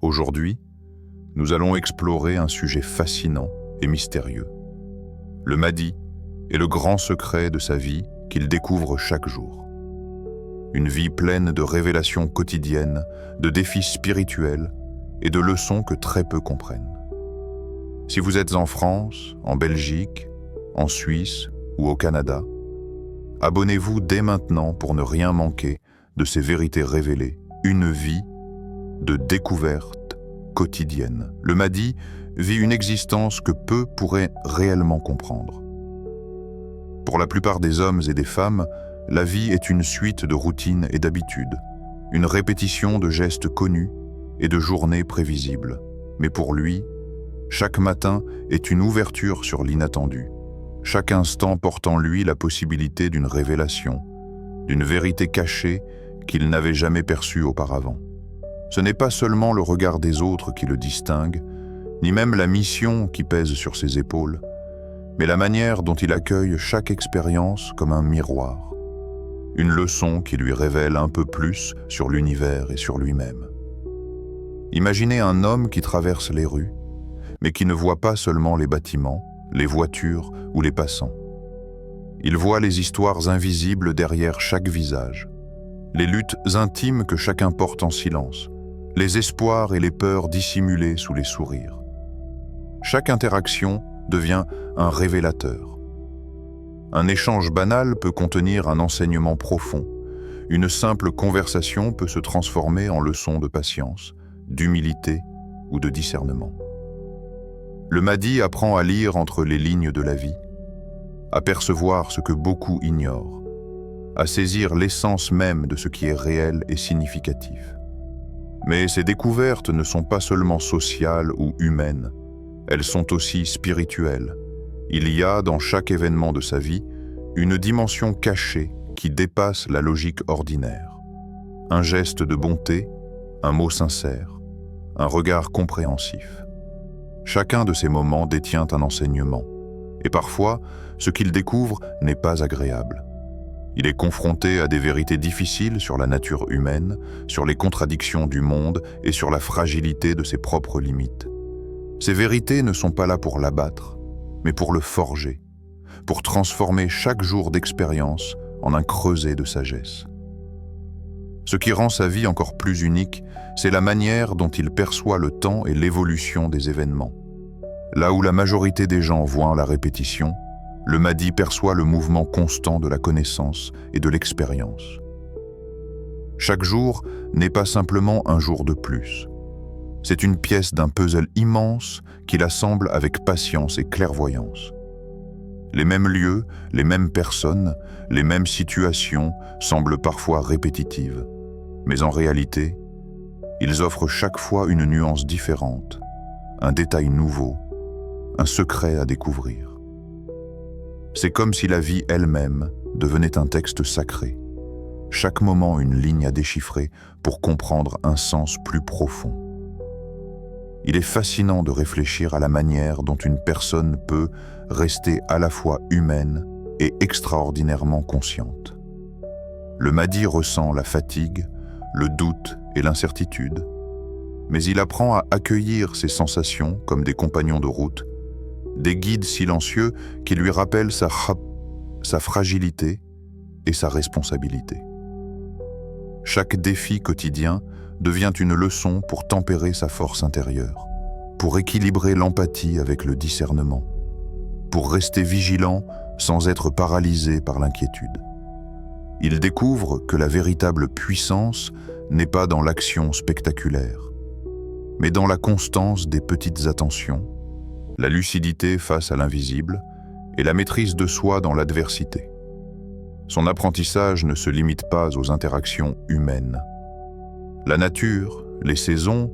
Aujourd'hui, nous allons explorer un sujet fascinant et mystérieux. Le Mahdi est le grand secret de sa vie qu'il découvre chaque jour. Une vie pleine de révélations quotidiennes, de défis spirituels et de leçons que très peu comprennent. Si vous êtes en France, en Belgique, en Suisse ou au Canada, abonnez-vous dès maintenant pour ne rien manquer de ces vérités révélées, une vie de découverte quotidienne. Le Mahdi vit une existence que peu pourraient réellement comprendre. Pour la plupart des hommes et des femmes, la vie est une suite de routines et d'habitudes, une répétition de gestes connus et de journées prévisibles. Mais pour lui, chaque matin est une ouverture sur l'inattendu. Chaque instant porte en lui la possibilité d'une révélation, d'une vérité cachée qu'il n'avait jamais perçue auparavant. Ce n'est pas seulement le regard des autres qui le distingue, ni même la mission qui pèse sur ses épaules, mais la manière dont il accueille chaque expérience comme un miroir, une leçon qui lui révèle un peu plus sur l'univers et sur lui-même. Imaginez un homme qui traverse les rues, mais qui ne voit pas seulement les bâtiments, les voitures ou les passants. Il voit les histoires invisibles derrière chaque visage, les luttes intimes que chacun porte en silence, les espoirs et les peurs dissimulés sous les sourires. Chaque interaction devient un révélateur. Un échange banal peut contenir un enseignement profond. Une simple conversation peut se transformer en leçon de patience, d'humilité ou de discernement. Le Mahdi apprend à lire entre les lignes de la vie, à percevoir ce que beaucoup ignorent, à saisir l'essence même de ce qui est réel et significatif. Mais ces découvertes ne sont pas seulement sociales ou humaines, elles sont aussi spirituelles. Il y a dans chaque événement de sa vie une dimension cachée qui dépasse la logique ordinaire. Un geste de bonté, un mot sincère, un regard compréhensif. Chacun de ces moments détient un enseignement, et parfois, ce qu'il découvre n'est pas agréable. Il est confronté à des vérités difficiles sur la nature humaine, sur les contradictions du monde et sur la fragilité de ses propres limites. Ces vérités ne sont pas là pour l'abattre, mais pour le forger, pour transformer chaque jour d'expérience en un creuset de sagesse. Ce qui rend sa vie encore plus unique, c'est la manière dont il perçoit le temps et l'évolution des événements. Là où la majorité des gens voient la répétition, le Mahdi perçoit le mouvement constant de la connaissance et de l'expérience. Chaque jour n'est pas simplement un jour de plus. C'est une pièce d'un puzzle immense qu'il assemble avec patience et clairvoyance. Les mêmes lieux, les mêmes personnes, les mêmes situations semblent parfois répétitives. Mais en réalité, ils offrent chaque fois une nuance différente, un détail nouveau, un secret à découvrir. C'est comme si la vie elle-même devenait un texte sacré, chaque moment une ligne à déchiffrer pour comprendre un sens plus profond. Il est fascinant de réfléchir à la manière dont une personne peut rester à la fois humaine et extraordinairement consciente. Le Mahdi ressent la fatigue, le doute et l'incertitude, mais il apprend à accueillir ces sensations comme des compagnons de route, des guides silencieux qui lui rappellent sa fragilité et sa responsabilité. Chaque défi quotidien devient une leçon pour tempérer sa force intérieure, pour équilibrer l'empathie avec le discernement, pour rester vigilant sans être paralysé par l'inquiétude. Il découvre que la véritable puissance n'est pas dans l'action spectaculaire, mais dans la constance des petites attentions, la lucidité face à l'invisible et la maîtrise de soi dans l'adversité. Son apprentissage ne se limite pas aux interactions humaines. La nature, les saisons,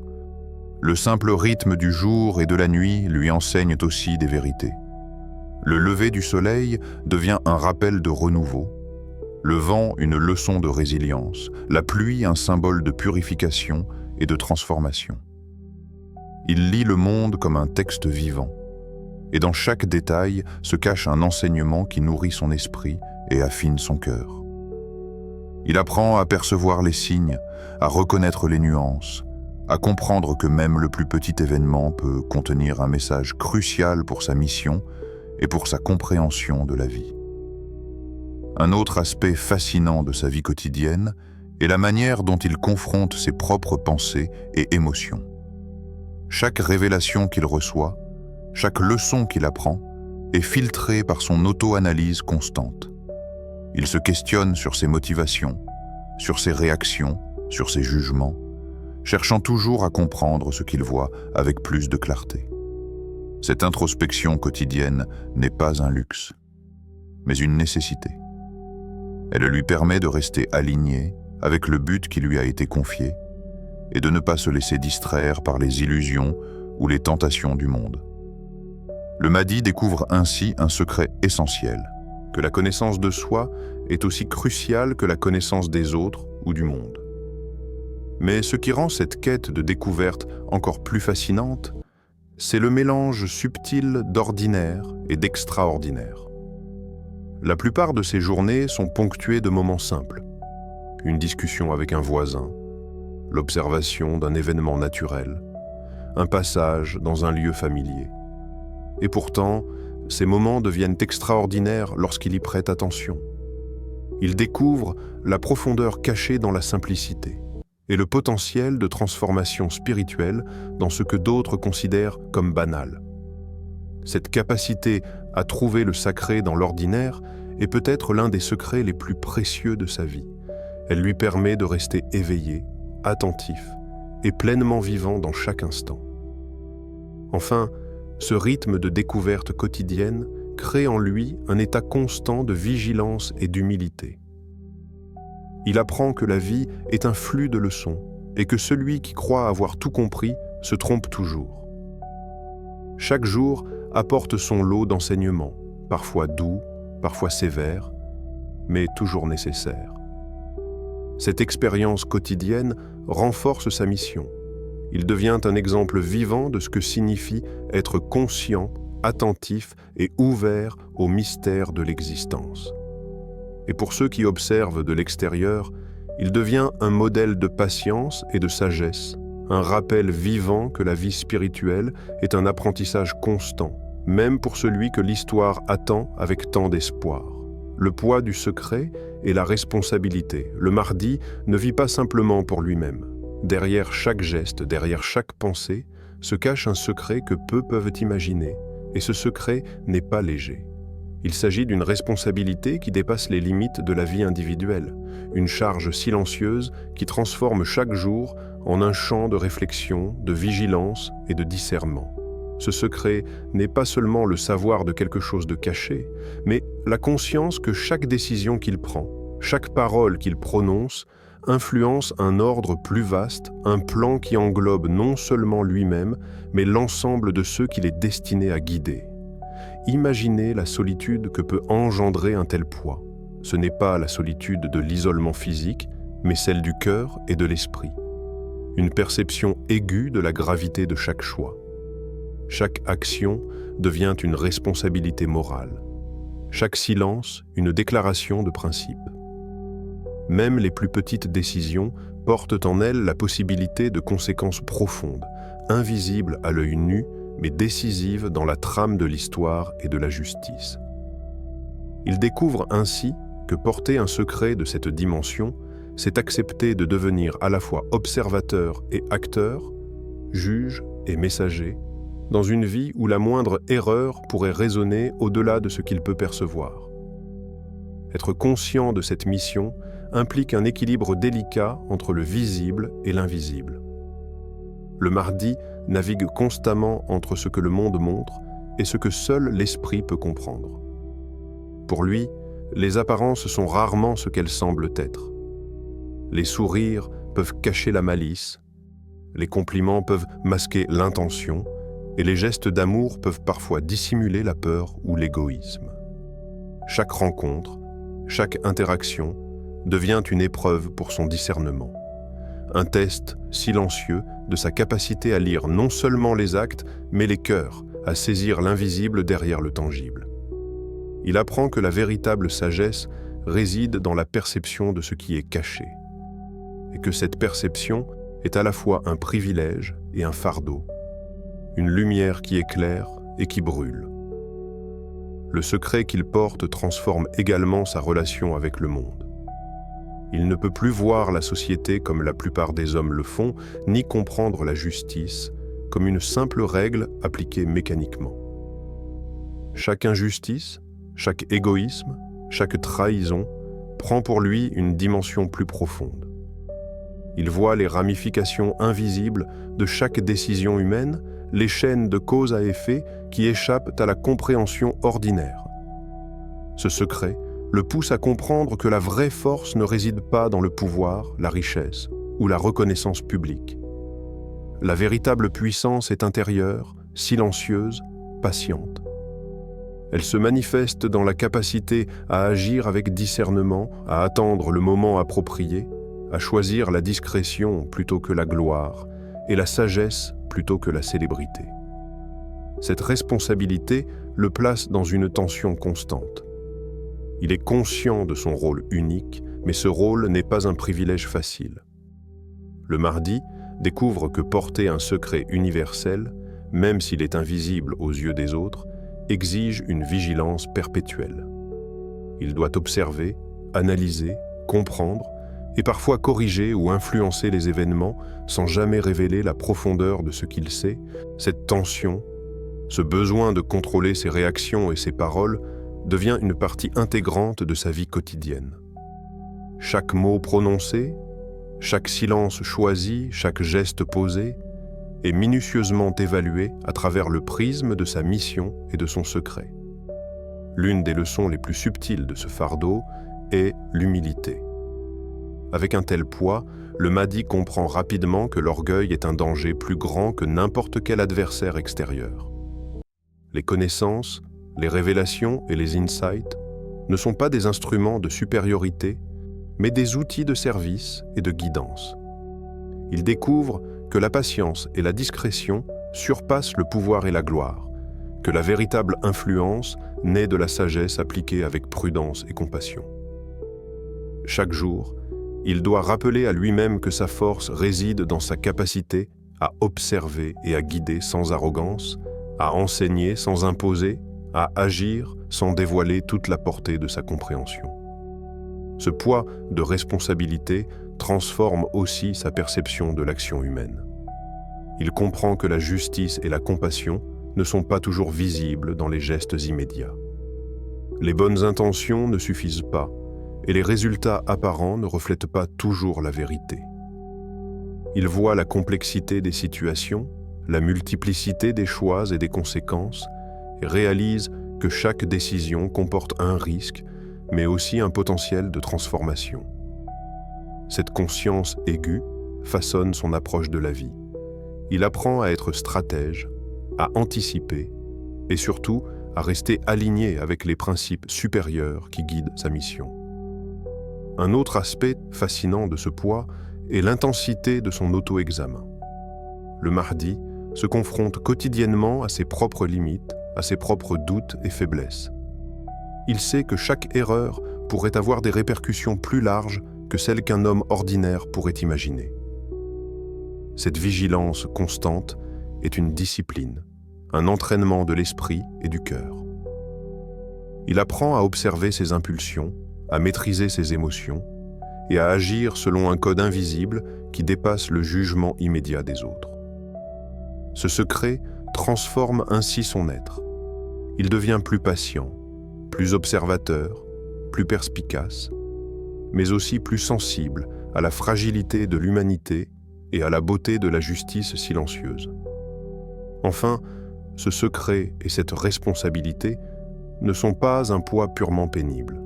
le simple rythme du jour et de la nuit lui enseignent aussi des vérités. Le lever du soleil devient un rappel de renouveau, le vent une leçon de résilience, la pluie un symbole de purification et de transformation. Il lit le monde comme un texte vivant, et dans chaque détail se cache un enseignement qui nourrit son esprit et affine son cœur. Il apprend à percevoir les signes, à reconnaître les nuances, à comprendre que même le plus petit événement peut contenir un message crucial pour sa mission et pour sa compréhension de la vie. Un autre aspect fascinant de sa vie quotidienne est la manière dont il confronte ses propres pensées et émotions. Chaque révélation qu'il reçoit, chaque leçon qu'il apprend, est filtrée par son auto-analyse constante. Il se questionne sur ses motivations, sur ses réactions, sur ses jugements, cherchant toujours à comprendre ce qu'il voit avec plus de clarté. Cette introspection quotidienne n'est pas un luxe, mais une nécessité. Elle lui permet de rester aligné avec le but qui lui a été confié et de ne pas se laisser distraire par les illusions ou les tentations du monde. Le Mahdi découvre ainsi un secret essentiel, que la connaissance de soi est aussi cruciale que la connaissance des autres ou du monde. Mais ce qui rend cette quête de découverte encore plus fascinante, c'est le mélange subtil d'ordinaire et d'extraordinaire. La plupart de ces journées sont ponctuées de moments simples. Une discussion avec un voisin, l'observation d'un événement naturel, un passage dans un lieu familier. Et pourtant, ces moments deviennent extraordinaires lorsqu'il y prête attention. Il découvre la profondeur cachée dans la simplicité et le potentiel de transformation spirituelle dans ce que d'autres considèrent comme banal. Cette capacité à trouver le sacré dans l'ordinaire est peut-être l'un des secrets les plus précieux de sa vie. Elle lui permet de rester éveillé, attentif et pleinement vivant dans chaque instant. Enfin, ce rythme de découverte quotidienne crée en lui un état constant de vigilance et d'humilité. Il apprend que la vie est un flux de leçons et que celui qui croit avoir tout compris se trompe toujours. Chaque jour apporte son lot d'enseignements, parfois doux, parfois sévères, mais toujours nécessaires. Cette expérience quotidienne renforce sa mission. Il devient un exemple vivant de ce que signifie être conscient, attentif et ouvert au mystère de l'existence. Et pour ceux qui observent de l'extérieur, il devient un modèle de patience et de sagesse, un rappel vivant que la vie spirituelle est un apprentissage constant, même pour celui que l'histoire attend avec tant d'espoir. Le poids du secret et la responsabilité. Le Mahdi ne vit pas simplement pour lui-même. Derrière chaque geste, derrière chaque pensée, se cache un secret que peu peuvent imaginer, et ce secret n'est pas léger. Il s'agit d'une responsabilité qui dépasse les limites de la vie individuelle, une charge silencieuse qui transforme chaque jour en un champ de réflexion, de vigilance et de discernement. Ce secret n'est pas seulement le savoir de quelque chose de caché, mais la conscience que chaque décision qu'il prend, chaque parole qu'il prononce, influence un ordre plus vaste, un plan qui englobe non seulement lui-même, mais l'ensemble de ceux qu'il est destiné à guider. Imaginez la solitude que peut engendrer un tel poids. Ce n'est pas la solitude de l'isolement physique, mais celle du cœur et de l'esprit. Une perception aiguë de la gravité de chaque choix. Chaque action devient une responsabilité morale. Chaque silence, une déclaration de principe. Même les plus petites décisions portent en elles la possibilité de conséquences profondes, invisibles à l'œil nu, mais décisives dans la trame de l'histoire et de la justice. Il découvre ainsi que porter un secret de cette dimension, c'est accepter de devenir à la fois observateur et acteur, juge et messager, dans une vie où la moindre erreur pourrait résonner au-delà de ce qu'il peut percevoir. Être conscient de cette mission implique un équilibre délicat entre le visible et l'invisible. Le Mahdi navigue constamment entre ce que le monde montre et ce que seul l'esprit peut comprendre. Pour lui, les apparences sont rarement ce qu'elles semblent être. Les sourires peuvent cacher la malice, les compliments peuvent masquer l'intention, et les gestes d'amour peuvent parfois dissimuler la peur ou l'égoïsme. Chaque rencontre, chaque interaction devient une épreuve pour son discernement. Un test silencieux de sa capacité à lire non seulement les actes, mais les cœurs, à saisir l'invisible derrière le tangible. Il apprend que la véritable sagesse réside dans la perception de ce qui est caché, et que cette perception est à la fois un privilège et un fardeau, une lumière qui éclaire et qui brûle. Le secret qu'il porte transforme également sa relation avec le monde. Il ne peut plus voir la société comme la plupart des hommes le font, ni comprendre la justice comme une simple règle appliquée mécaniquement. Chaque injustice, chaque égoïsme, chaque trahison prend pour lui une dimension plus profonde. Il voit les ramifications invisibles de chaque décision humaine, les chaînes de cause à effet qui échappent à la compréhension ordinaire. Ce secret le pousse à comprendre que la vraie force ne réside pas dans le pouvoir, la richesse ou la reconnaissance publique. La véritable puissance est intérieure, silencieuse, patiente. Elle se manifeste dans la capacité à agir avec discernement, à attendre le moment approprié, à choisir la discrétion plutôt que la gloire et la sagesse plutôt que la célébrité. Cette responsabilité le place dans une tension constante. Il est conscient de son rôle unique, mais ce rôle n'est pas un privilège facile. Le Mahdi découvre que porter un secret universel, même s'il est invisible aux yeux des autres, exige une vigilance perpétuelle. Il doit observer, analyser, comprendre et parfois corriger ou influencer les événements sans jamais révéler la profondeur de ce qu'il sait. Cette tension, ce besoin de contrôler ses réactions et ses paroles devient une partie intégrante de sa vie quotidienne. Chaque mot prononcé, chaque silence choisi, chaque geste posé est minutieusement évalué à travers le prisme de sa mission et de son secret. L'une des leçons les plus subtiles de ce fardeau est l'humilité. Avec un tel poids, le Mahdi comprend rapidement que l'orgueil est un danger plus grand que n'importe quel adversaire extérieur. Les connaissances, les révélations et les insights ne sont pas des instruments de supériorité, mais des outils de service et de guidance. Il découvre que la patience et la discrétion surpassent le pouvoir et la gloire, que la véritable influence naît de la sagesse appliquée avec prudence et compassion. Chaque jour, il doit rappeler à lui-même que sa force réside dans sa capacité à observer et à guider sans arrogance, à enseigner sans imposer, à agir sans dévoiler toute la portée de sa compréhension. Ce poids de responsabilité transforme aussi sa perception de l'action humaine. Il comprend que la justice et la compassion ne sont pas toujours visibles dans les gestes immédiats. Les bonnes intentions ne suffisent pas, et les résultats apparents ne reflètent pas toujours la vérité. Il voit la complexité des situations, la multiplicité des choix et des conséquences, et réalise que chaque décision comporte un risque, mais aussi un potentiel de transformation. Cette conscience aiguë façonne son approche de la vie. Il apprend à être stratège, à anticiper, et surtout à rester aligné avec les principes supérieurs qui guident sa mission. Un autre aspect fascinant de ce poids est l'intensité de son auto-examen. Le Mahdi se confronte quotidiennement à ses propres limites, à ses propres doutes et faiblesses. Il sait que chaque erreur pourrait avoir des répercussions plus larges que celles qu'un homme ordinaire pourrait imaginer. Cette vigilance constante est une discipline, un entraînement de l'esprit et du cœur. Il apprend à observer ses impulsions, à maîtriser ses émotions et à agir selon un code invisible qui dépasse le jugement immédiat des autres. Ce secret transforme ainsi son être. Il devient plus patient, plus observateur, plus perspicace, mais aussi plus sensible à la fragilité de l'humanité et à la beauté de la justice silencieuse. Enfin, ce secret et cette responsabilité ne sont pas un poids purement pénible.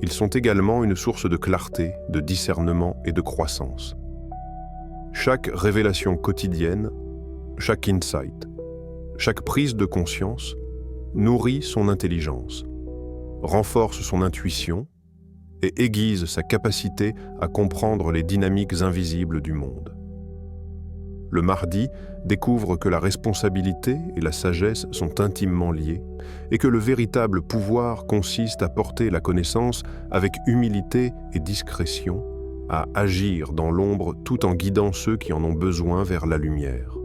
Ils sont également une source de clarté, de discernement et de croissance. Chaque révélation quotidienne, chaque insight, chaque prise de conscience nourrit son intelligence, renforce son intuition et aiguise sa capacité à comprendre les dynamiques invisibles du monde. Le Mahdi découvre que la responsabilité et la sagesse sont intimement liées et que le véritable pouvoir consiste à porter la connaissance avec humilité et discrétion, à agir dans l'ombre tout en guidant ceux qui en ont besoin vers la lumière.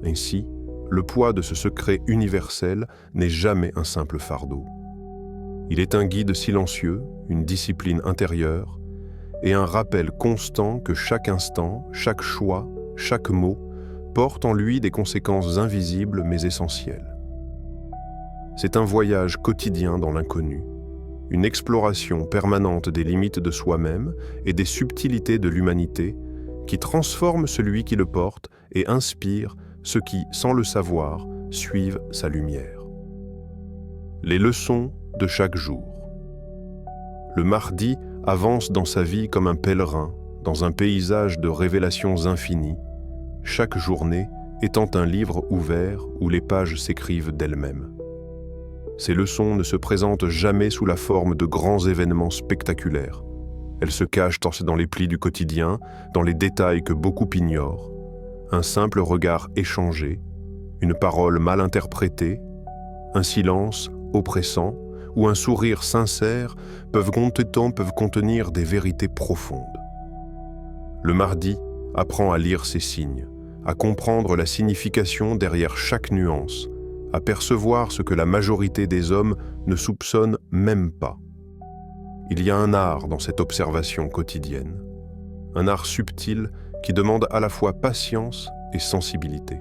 Ainsi, le poids de ce secret universel n'est jamais un simple fardeau. Il est un guide silencieux, une discipline intérieure et un rappel constant que chaque instant, chaque choix, chaque mot porte en lui des conséquences invisibles mais essentielles. C'est un voyage quotidien dans l'inconnu, une exploration permanente des limites de soi-même et des subtilités de l'humanité qui transforme celui qui le porte et inspire ceux qui, sans le savoir, suivent sa lumière. Les leçons de chaque jour. Le mardi avance dans sa vie comme un pèlerin, dans un paysage de révélations infinies, chaque journée étant un livre ouvert où les pages s'écrivent d'elles-mêmes. Ces leçons ne se présentent jamais sous la forme de grands événements spectaculaires. Elles se cachent dans les plis du quotidien, dans les détails que beaucoup ignorent. Un simple regard échangé, une parole mal interprétée, un silence oppressant ou un sourire sincère peuvent contenir des vérités profondes. Le mardi apprend à lire ces signes, à comprendre la signification derrière chaque nuance, à percevoir ce que la majorité des hommes ne soupçonnent même pas. Il y a un art dans cette observation quotidienne, un art subtil qui demande à la fois patience et sensibilité.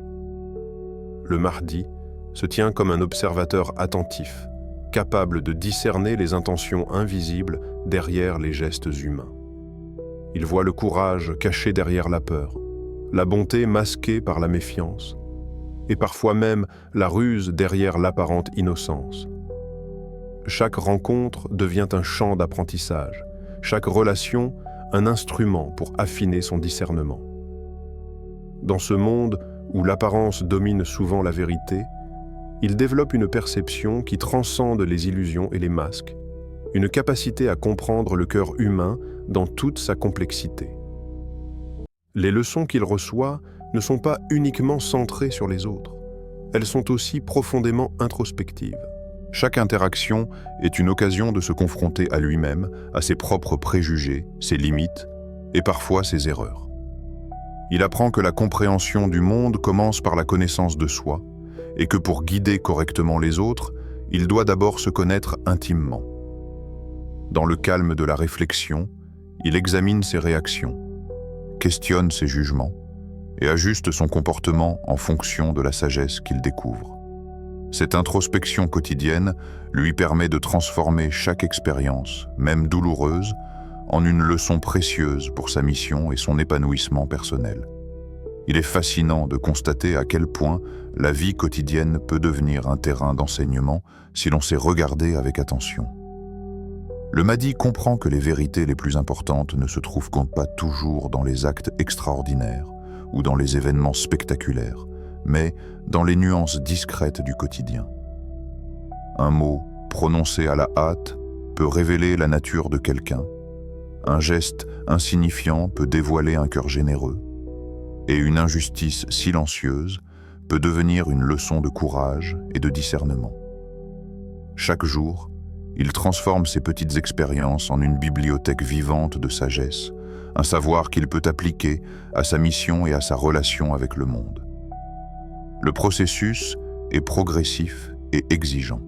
Le mardi se tient comme un observateur attentif, capable de discerner les intentions invisibles derrière les gestes humains. Il voit le courage caché derrière la peur, la bonté masquée par la méfiance, et parfois même la ruse derrière l'apparente innocence. Chaque rencontre devient un champ d'apprentissage, chaque relation un instrument pour affiner son discernement. Dans ce monde où l'apparence domine souvent la vérité, il développe une perception qui transcende les illusions et les masques, une capacité à comprendre le cœur humain dans toute sa complexité. Les leçons qu'il reçoit ne sont pas uniquement centrées sur les autres, elles sont aussi profondément introspectives. Chaque interaction est une occasion de se confronter à lui-même, à ses propres préjugés, ses limites et parfois ses erreurs. Il apprend que la compréhension du monde commence par la connaissance de soi et que pour guider correctement les autres, il doit d'abord se connaître intimement. Dans le calme de la réflexion, il examine ses réactions, questionne ses jugements et ajuste son comportement en fonction de la sagesse qu'il découvre. Cette introspection quotidienne lui permet de transformer chaque expérience, même douloureuse, en une leçon précieuse pour sa mission et son épanouissement personnel. Il est fascinant de constater à quel point la vie quotidienne peut devenir un terrain d'enseignement si l'on sait regarder avec attention. Le Mahdi comprend que les vérités les plus importantes ne se trouvent pas toujours dans les actes extraordinaires ou dans les événements spectaculaires, mais dans les nuances discrètes du quotidien. Un mot prononcé à la hâte peut révéler la nature de quelqu'un. Un geste insignifiant peut dévoiler un cœur généreux. Et une injustice silencieuse peut devenir une leçon de courage et de discernement. Chaque jour, il transforme ces petites expériences en une bibliothèque vivante de sagesse, un savoir qu'il peut appliquer à sa mission et à sa relation avec le monde. Le processus est progressif et exigeant.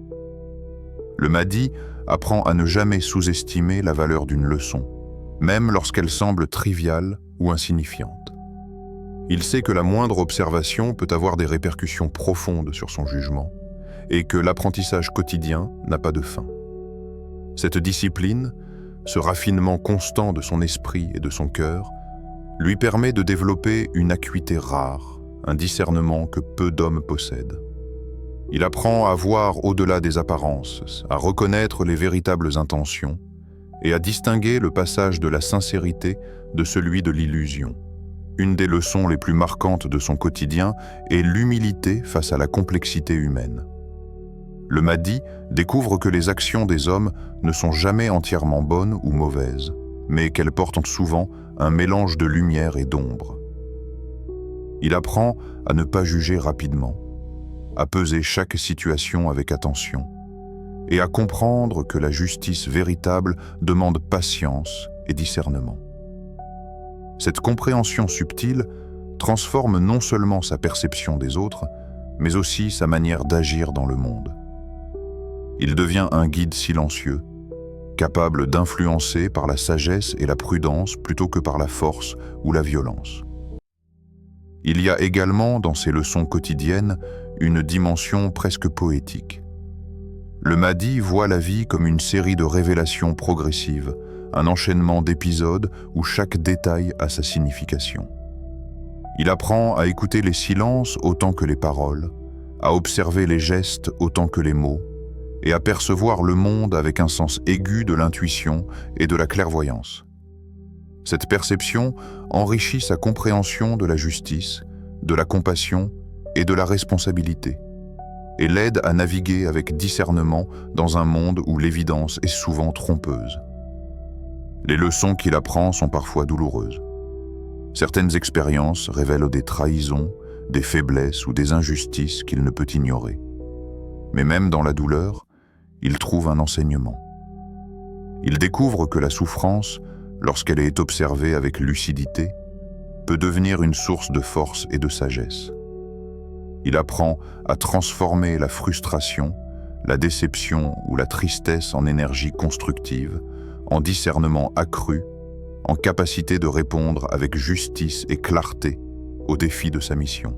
Le Mahdi apprend à ne jamais sous-estimer la valeur d'une leçon, même lorsqu'elle semble triviale ou insignifiante. Il sait que la moindre observation peut avoir des répercussions profondes sur son jugement et que l'apprentissage quotidien n'a pas de fin. Cette discipline, ce raffinement constant de son esprit et de son cœur, lui permet de développer une acuité rare, un discernement que peu d'hommes possèdent. Il apprend à voir au-delà des apparences, à reconnaître les véritables intentions et à distinguer le passage de la sincérité de celui de l'illusion. Une des leçons les plus marquantes de son quotidien est l'humilité face à la complexité humaine. Le Mahdi découvre que les actions des hommes ne sont jamais entièrement bonnes ou mauvaises, mais qu'elles portent souvent un mélange de lumière et d'ombre. Il apprend à ne pas juger rapidement, à peser chaque situation avec attention, et à comprendre que la justice véritable demande patience et discernement. Cette compréhension subtile transforme non seulement sa perception des autres, mais aussi sa manière d'agir dans le monde. Il devient un guide silencieux, capable d'influencer par la sagesse et la prudence plutôt que par la force ou la violence. Il y a également dans ces leçons quotidiennes une dimension presque poétique. Le Mahdi voit la vie comme une série de révélations progressives, un enchaînement d'épisodes où chaque détail a sa signification. Il apprend à écouter les silences autant que les paroles, à observer les gestes autant que les mots, et à percevoir le monde avec un sens aigu de l'intuition et de la clairvoyance. Cette perception enrichit sa compréhension de la justice, de la compassion et de la responsabilité, et l'aide à naviguer avec discernement dans un monde où l'évidence est souvent trompeuse. Les leçons qu'il apprend sont parfois douloureuses. Certaines expériences révèlent des trahisons, des faiblesses ou des injustices qu'il ne peut ignorer. Mais même dans la douleur, il trouve un enseignement. Il découvre que la souffrance, lorsqu'elle est observée avec lucidité, peut devenir une source de force et de sagesse. Il apprend à transformer la frustration, la déception ou la tristesse en énergie constructive, en discernement accru, en capacité de répondre avec justice et clarté aux défis de sa mission.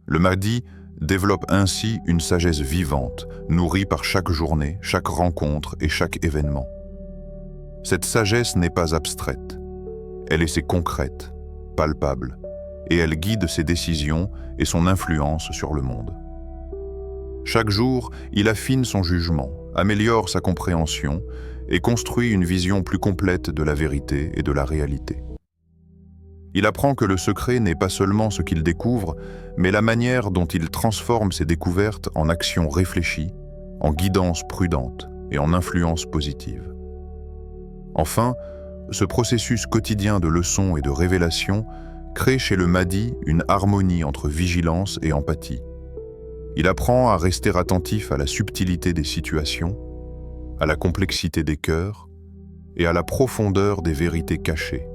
Le Mahdi développe ainsi une sagesse vivante, nourrie par chaque journée, chaque rencontre et chaque événement. Cette sagesse n'est pas abstraite, elle est concrète, palpable, et elle guide ses décisions et son influence sur le monde. Chaque jour, il affine son jugement, améliore sa compréhension et construit une vision plus complète de la vérité et de la réalité. Il apprend que le secret n'est pas seulement ce qu'il découvre, mais la manière dont il transforme ses découvertes en actions réfléchies, en guidance prudente et en influence positive. Enfin, ce processus quotidien de leçons et de révélations crée chez le Mahdi une harmonie entre vigilance et empathie. Il apprend à rester attentif à la subtilité des situations, à la complexité des cœurs et à la profondeur des vérités cachées.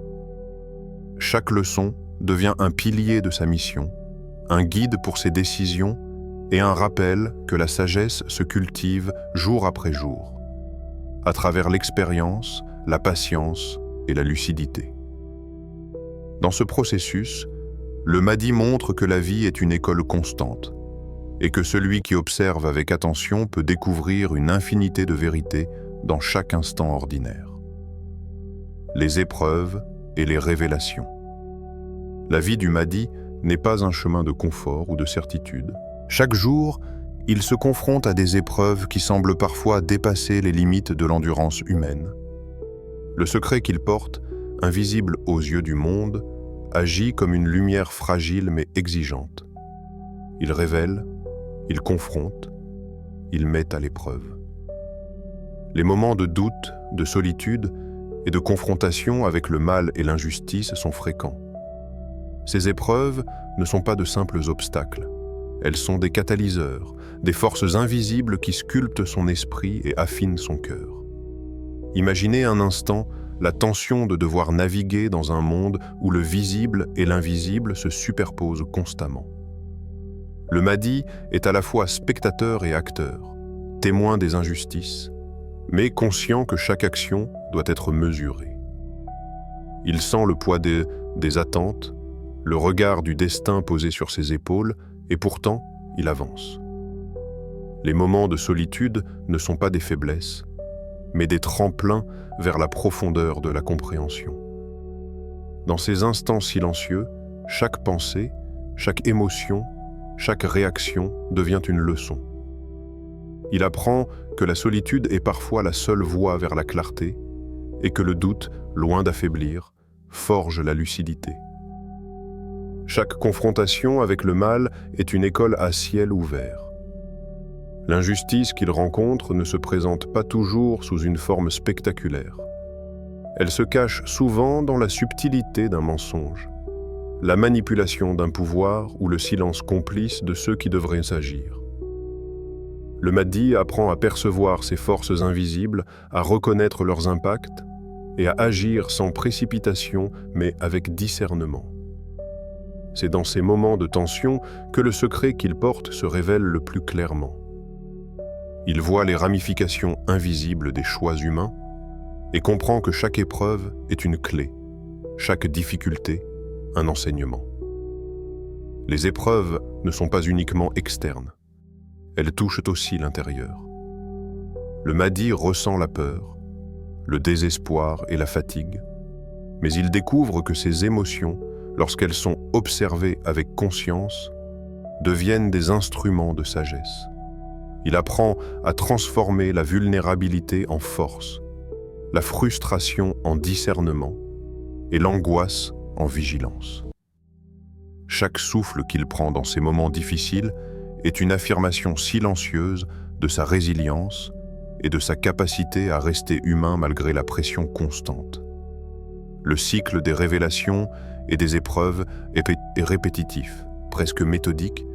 Chaque leçon devient un pilier de sa mission, un guide pour ses décisions et un rappel que la sagesse se cultive jour après jour, à travers l'expérience, la patience et la lucidité. Dans ce processus, le Mahdi montre que la vie est une école constante et que celui qui observe avec attention peut découvrir une infinité de vérités dans chaque instant ordinaire. Les épreuves et les révélations. La vie du Mahdi n'est pas un chemin de confort ou de certitude. Chaque jour, il se confronte à des épreuves qui semblent parfois dépasser les limites de l'endurance humaine. Le secret qu'il porte, invisible aux yeux du monde, agit comme une lumière fragile mais exigeante. Il révèle, il confronte, il met à l'épreuve. Les moments de doute, de solitude et de confrontation avec le mal et l'injustice sont fréquents. Ces épreuves ne sont pas de simples obstacles. Elles sont des catalyseurs, des forces invisibles qui sculptent son esprit et affinent son cœur. Imaginez un instant la tension de devoir naviguer dans un monde où le visible et l'invisible se superposent constamment. Le Mahdi est à la fois spectateur et acteur, témoin des injustices, mais conscient que chaque action doit être mesurée. Il sent le poids des attentes, le regard du destin posé sur ses épaules, et pourtant, il avance. Les moments de solitude ne sont pas des faiblesses, mais des tremplins vers la profondeur de la compréhension. Dans ces instants silencieux, chaque pensée, chaque émotion, chaque réaction devient une leçon. Il apprend que la solitude est parfois la seule voie vers la clarté et que le doute, loin d'affaiblir, forge la lucidité. Chaque confrontation avec le mal est une école à ciel ouvert. L'injustice qu'il rencontre ne se présente pas toujours sous une forme spectaculaire. Elle se cache souvent dans la subtilité d'un mensonge, la manipulation d'un pouvoir ou le silence complice de ceux qui devraient s'agir. Le Mahdi apprend à percevoir ces forces invisibles, à reconnaître leurs impacts et à agir sans précipitation mais avec discernement. C'est dans ces moments de tension que le secret qu'il porte se révèle le plus clairement. Il voit les ramifications invisibles des choix humains et comprend que chaque épreuve est une clé, chaque difficulté un enseignement. Les épreuves ne sont pas uniquement externes, elles touchent aussi l'intérieur. Le Mahdi ressent la peur, le désespoir et la fatigue, mais il découvre que ces émotions, lorsqu'elles sont observées avec conscience, deviennent des instruments de sagesse. Il apprend à transformer la vulnérabilité en force, la frustration en discernement et l'angoisse en vigilance. Chaque souffle qu'il prend dans ces moments difficiles est une affirmation silencieuse de sa résilience et de sa capacité à rester humain malgré la pression constante. Le cycle des révélations et des épreuves est répétitif, presque méthodique,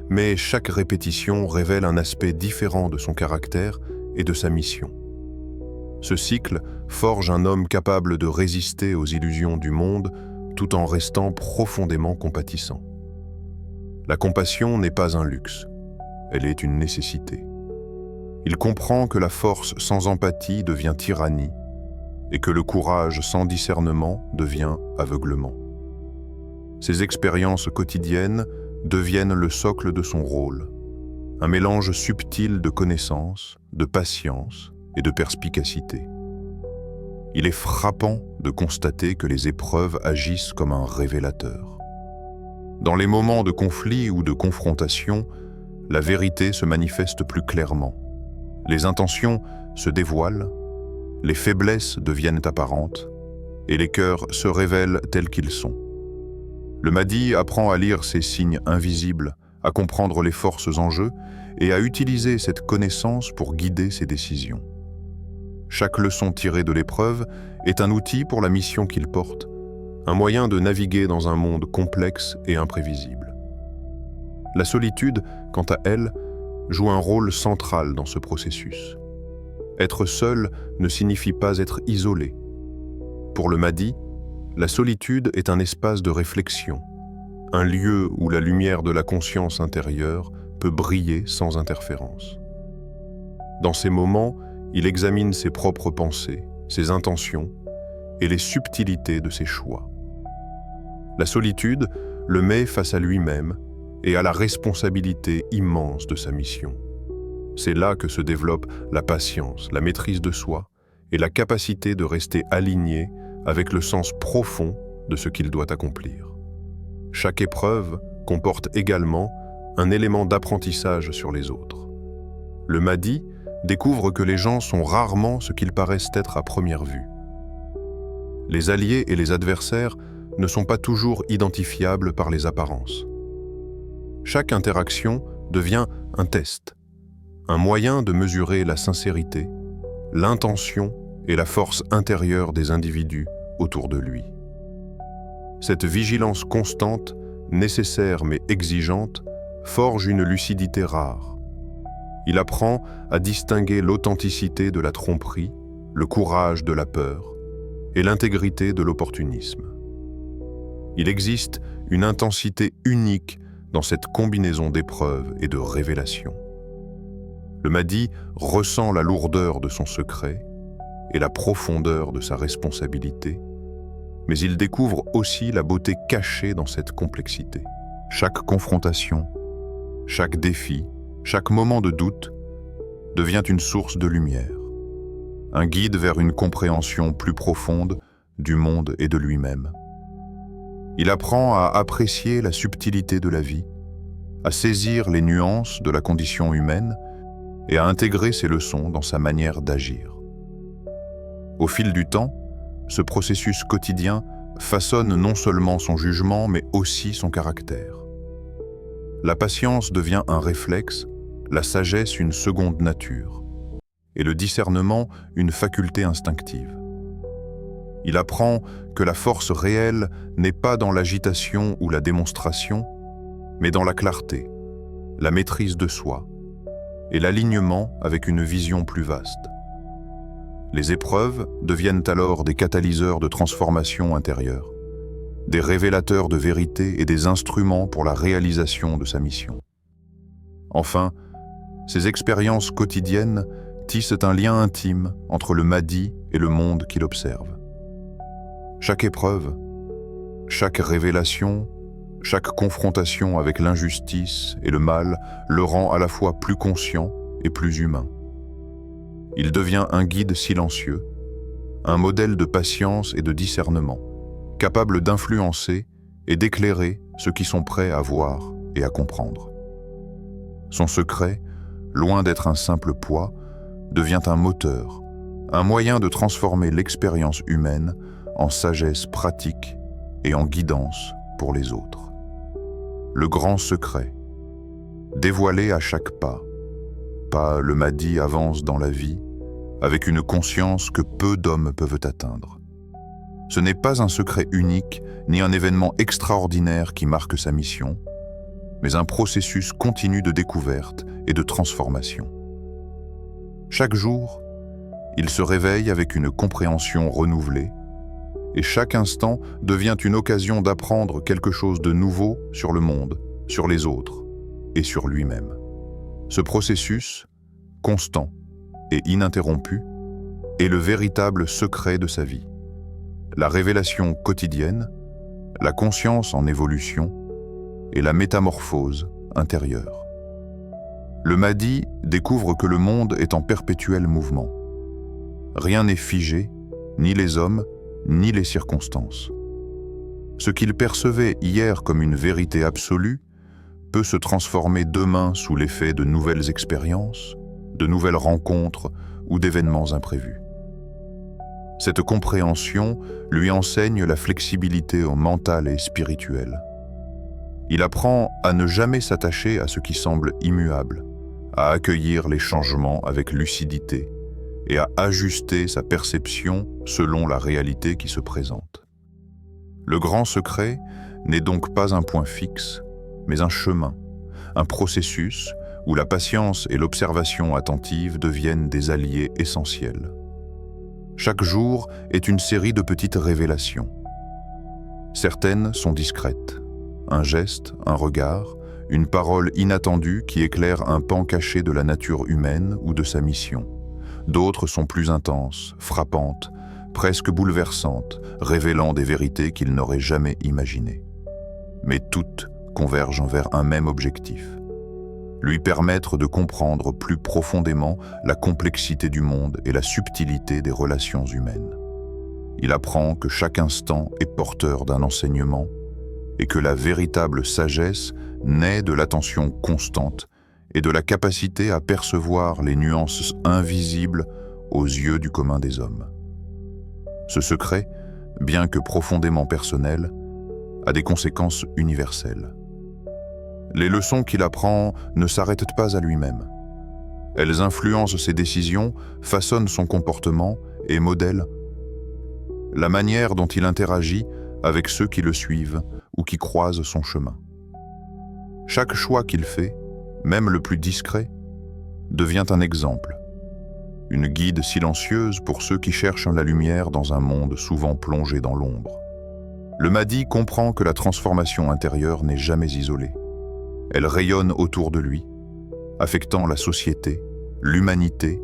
mais chaque répétition révèle un aspect différent de son caractère et de sa mission. Ce cycle forge un homme capable de résister aux illusions du monde tout en restant profondément compatissant. La compassion n'est pas un luxe, elle est une nécessité. Il comprend que la force sans empathie devient tyrannie et que le courage sans discernement devient aveuglement. Ces expériences quotidiennes deviennent le socle de son rôle, un mélange subtil de connaissance, de patience et de perspicacité. Il est frappant de constater que les épreuves agissent comme un révélateur. Dans les moments de conflit ou de confrontation, la vérité se manifeste plus clairement. Les intentions se dévoilent, les faiblesses deviennent apparentes et les cœurs se révèlent tels qu'ils sont. Le Mahdi apprend à lire ces signes invisibles, à comprendre les forces en jeu et à utiliser cette connaissance pour guider ses décisions. Chaque leçon tirée de l'épreuve est un outil pour la mission qu'il porte, un moyen de naviguer dans un monde complexe et imprévisible. La solitude, quant à elle, joue un rôle central dans ce processus. Être seul ne signifie pas être isolé. Pour le Mahdi, la solitude est un espace de réflexion, un lieu où la lumière de la conscience intérieure peut briller sans interférence. Dans ces moments, il examine ses propres pensées, ses intentions et les subtilités de ses choix. La solitude le met face à lui-même et à la responsabilité immense de sa mission. C'est là que se développe la patience, la maîtrise de soi et la capacité de rester aligné avec le sens profond de ce qu'il doit accomplir. Chaque épreuve comporte également un élément d'apprentissage sur les autres. Le Mahdi découvre que les gens sont rarement ce qu'ils paraissent être à première vue. Les alliés et les adversaires ne sont pas toujours identifiables par les apparences. Chaque interaction devient un test, un moyen de mesurer la sincérité, l'intention et la force intérieure des individus autour de lui. Cette vigilance constante, nécessaire mais exigeante, forge une lucidité rare. Il apprend à distinguer l'authenticité de la tromperie, le courage de la peur et l'intégrité de l'opportunisme. Il existe une intensité unique dans cette combinaison d'épreuves et de révélations. Le Mahdi ressent la lourdeur de son secret et la profondeur de sa responsabilité, mais il découvre aussi la beauté cachée dans cette complexité. Chaque confrontation, chaque défi, chaque moment de doute devient une source de lumière, un guide vers une compréhension plus profonde du monde et de lui-même. Il apprend à apprécier la subtilité de la vie, à saisir les nuances de la condition humaine et à intégrer ces leçons dans sa manière d'agir. Au fil du temps, ce processus quotidien façonne non seulement son jugement, mais aussi son caractère. La patience devient un réflexe, la sagesse une seconde nature, et le discernement une faculté instinctive. Il apprend que la force réelle n'est pas dans l'agitation ou la démonstration, mais dans la clarté, la maîtrise de soi et l'alignement avec une vision plus vaste. Les épreuves deviennent alors des catalyseurs de transformation intérieure, des révélateurs de vérité et des instruments pour la réalisation de sa mission. Enfin, ces expériences quotidiennes tissent un lien intime entre le Mahdi et le monde qu'il observe. Chaque épreuve, chaque révélation, chaque confrontation avec l'injustice et le mal le rend à la fois plus conscient et plus humain. Il devient un guide silencieux, un modèle de patience et de discernement, capable d'influencer et d'éclairer ceux qui sont prêts à voir et à comprendre. Son secret, loin d'être un simple poids, devient un moteur, un moyen de transformer l'expérience humaine en sagesse pratique et en guidance pour les autres. Le grand secret, dévoilé à chaque pas, le Mahdi avance dans la vie avec une conscience que peu d'hommes peuvent atteindre. Ce n'est pas un secret unique ni un événement extraordinaire qui marque sa mission, mais un processus continu de découverte et de transformation. Chaque jour, il se réveille avec une compréhension renouvelée, et chaque instant devient une occasion d'apprendre quelque chose de nouveau sur le monde, sur les autres et sur lui-même. Ce processus, constant et ininterrompu, est le véritable secret de sa vie. La révélation quotidienne, la conscience en évolution et la métamorphose intérieure. Le Mahdi découvre que le monde est en perpétuel mouvement. Rien n'est figé, ni les hommes, ni les circonstances. Ce qu'il percevait hier comme une vérité absolue peut se transformer demain sous l'effet de nouvelles expériences, de nouvelles rencontres ou d'événements imprévus. Cette compréhension lui enseigne la flexibilité mentale et spirituelle. Il apprend à ne jamais s'attacher à ce qui semble immuable, à accueillir les changements avec lucidité et à ajuster sa perception selon la réalité qui se présente. Le grand secret n'est donc pas un point fixe, mais un chemin, un processus où la patience et l'observation attentive deviennent des alliés essentiels. Chaque jour est une série de petites révélations. Certaines sont discrètes. Un geste, un regard, une parole inattendue qui éclaire un pan caché de la nature humaine ou de sa mission. D'autres sont plus intenses, frappantes, presque bouleversantes, révélant des vérités qu'il n'aurait jamais imaginées. Mais toutes convergent vers un même objectif: lui permettre de comprendre plus profondément la complexité du monde et la subtilité des relations humaines. Il apprend que chaque instant est porteur d'un enseignement et que la véritable sagesse naît de l'attention constante et de la capacité à percevoir les nuances invisibles aux yeux du commun des hommes. Ce secret, bien que profondément personnel, a des conséquences universelles. Les leçons qu'il apprend ne s'arrêtent pas à lui-même. Elles influencent ses décisions, façonnent son comportement et modèlent la manière dont il interagit avec ceux qui le suivent ou qui croisent son chemin. Chaque choix qu'il fait, même le plus discret, devient un exemple, une guide silencieuse pour ceux qui cherchent la lumière dans un monde souvent plongé dans l'ombre. Le Mahdi comprend que la transformation intérieure n'est jamais isolée. Elle rayonne autour de lui, affectant la société, l'humanité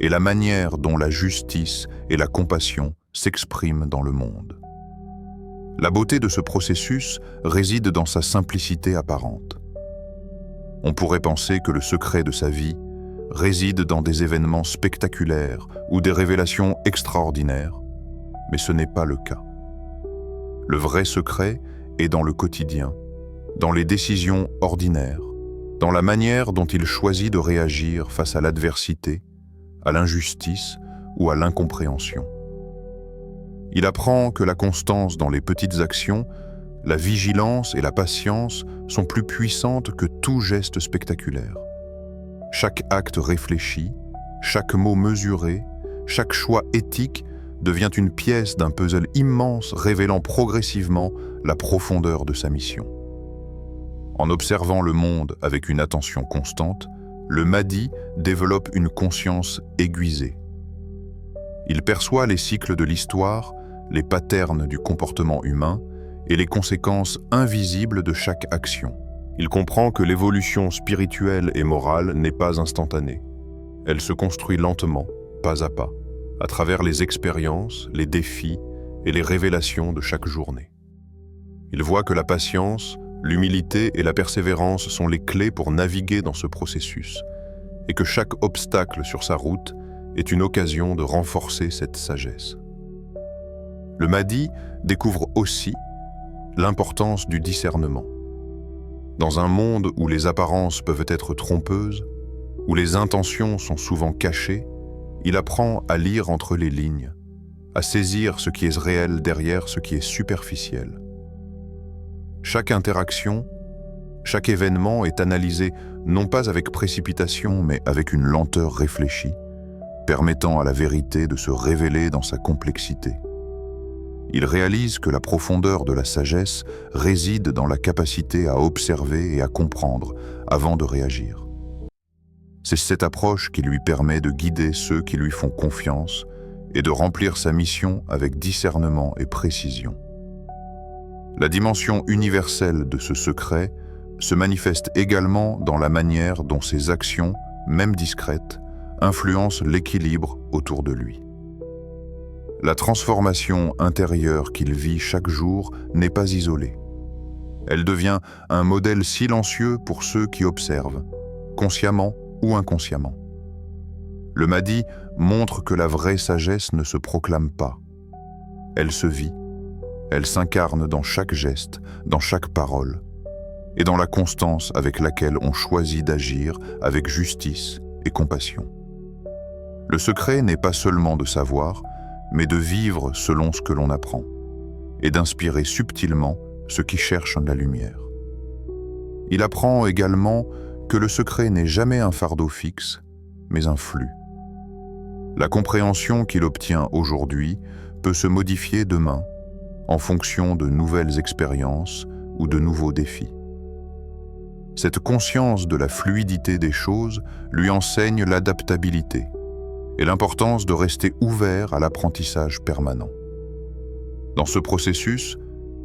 et la manière dont la justice et la compassion s'expriment dans le monde. La beauté de ce processus réside dans sa simplicité apparente. On pourrait penser que le secret de sa vie réside dans des événements spectaculaires ou des révélations extraordinaires, mais ce n'est pas le cas. Le vrai secret est dans le quotidien, dans les décisions ordinaires, dans la manière dont il choisit de réagir face à l'adversité, à l'injustice ou à l'incompréhension. Il apprend que la constance dans les petites actions, la vigilance et la patience sont plus puissantes que tout geste spectaculaire. Chaque acte réfléchi, chaque mot mesuré, chaque choix éthique devient une pièce d'un puzzle immense révélant progressivement la profondeur de sa mission. En observant le monde avec une attention constante, le Mahdi développe une conscience aiguisée. Il perçoit les cycles de l'histoire, les patterns du comportement humain et les conséquences invisibles de chaque action. Il comprend que l'évolution spirituelle et morale n'est pas instantanée. Elle se construit lentement, pas à pas, à travers les expériences, les défis et les révélations de chaque journée. Il voit que la patience, l'humilité et la persévérance sont les clés pour naviguer dans ce processus, et que chaque obstacle sur sa route est une occasion de renforcer cette sagesse. Le Mahdi découvre aussi l'importance du discernement. Dans un monde où les apparences peuvent être trompeuses, où les intentions sont souvent cachées, il apprend à lire entre les lignes, à saisir ce qui est réel derrière ce qui est superficiel. Chaque interaction, chaque événement est analysé non pas avec précipitation, mais avec une lenteur réfléchie, permettant à la vérité de se révéler dans sa complexité. Il réalise que la profondeur de la sagesse réside dans la capacité à observer et à comprendre avant de réagir. C'est cette approche qui lui permet de guider ceux qui lui font confiance et de remplir sa mission avec discernement et précision. La dimension universelle de ce secret se manifeste également dans la manière dont ses actions, même discrètes, influencent l'équilibre autour de lui. La transformation intérieure qu'il vit chaque jour n'est pas isolée. Elle devient un modèle silencieux pour ceux qui observent, consciemment ou inconsciemment. Le Mahdi montre que la vraie sagesse ne se proclame pas. Elle se vit, elle s'incarne dans chaque geste, dans chaque parole, et dans la constance avec laquelle on choisit d'agir avec justice et compassion. Le secret n'est pas seulement de savoir, mais de vivre selon ce que l'on apprend, et d'inspirer subtilement ceux qui cherchent la lumière. Il apprend également que le secret n'est jamais un fardeau fixe, mais un flux. La compréhension qu'il obtient aujourd'hui peut se modifier demain, en fonction de nouvelles expériences ou de nouveaux défis. Cette conscience de la fluidité des choses lui enseigne l'adaptabilité et l'importance de rester ouvert à l'apprentissage permanent. Dans ce processus,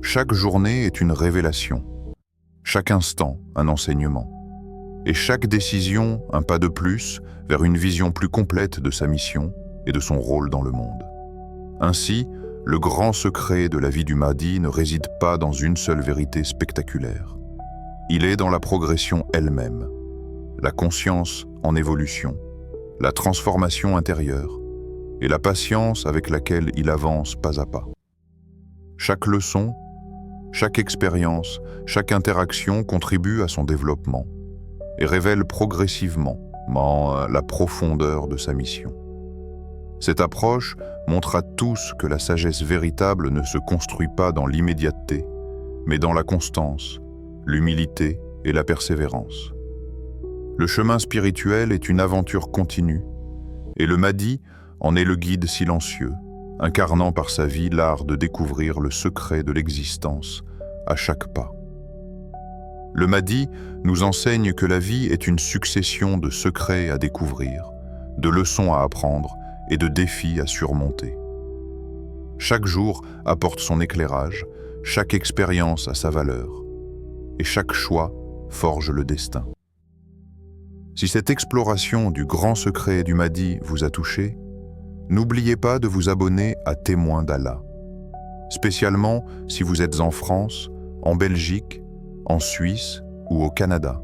chaque journée est une révélation, chaque instant un enseignement, et chaque décision un pas de plus vers une vision plus complète de sa mission et de son rôle dans le monde. Ainsi, le grand secret de la vie du Mahdi ne réside pas dans une seule vérité spectaculaire. Il est dans la progression elle-même, la conscience en évolution, la transformation intérieure et la patience avec laquelle il avance pas à pas. Chaque leçon, chaque expérience, chaque interaction contribue à son développement et révèle progressivement la profondeur de sa mission. Cette approche montre à tous que la sagesse véritable ne se construit pas dans l'immédiateté, mais dans la constance, l'humilité et la persévérance. Le chemin spirituel est une aventure continue, et le Mahdi en est le guide silencieux, incarnant par sa vie l'art de découvrir le secret de l'existence à chaque pas. Le Mahdi nous enseigne que la vie est une succession de secrets à découvrir, de leçons à apprendre et de défis à surmonter. Chaque jour apporte son éclairage, chaque expérience a sa valeur, et chaque choix forge le destin. Si cette exploration du grand secret du Mahdi vous a touché, n'oubliez pas de vous abonner à Témoins d'Allah, spécialement si vous êtes en France, en Belgique, en Suisse ou au Canada,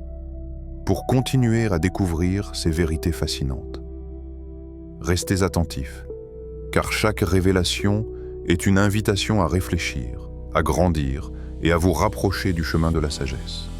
pour continuer à découvrir ces vérités fascinantes. Restez attentifs, car chaque révélation est une invitation à réfléchir, à grandir et à vous rapprocher du chemin de la sagesse.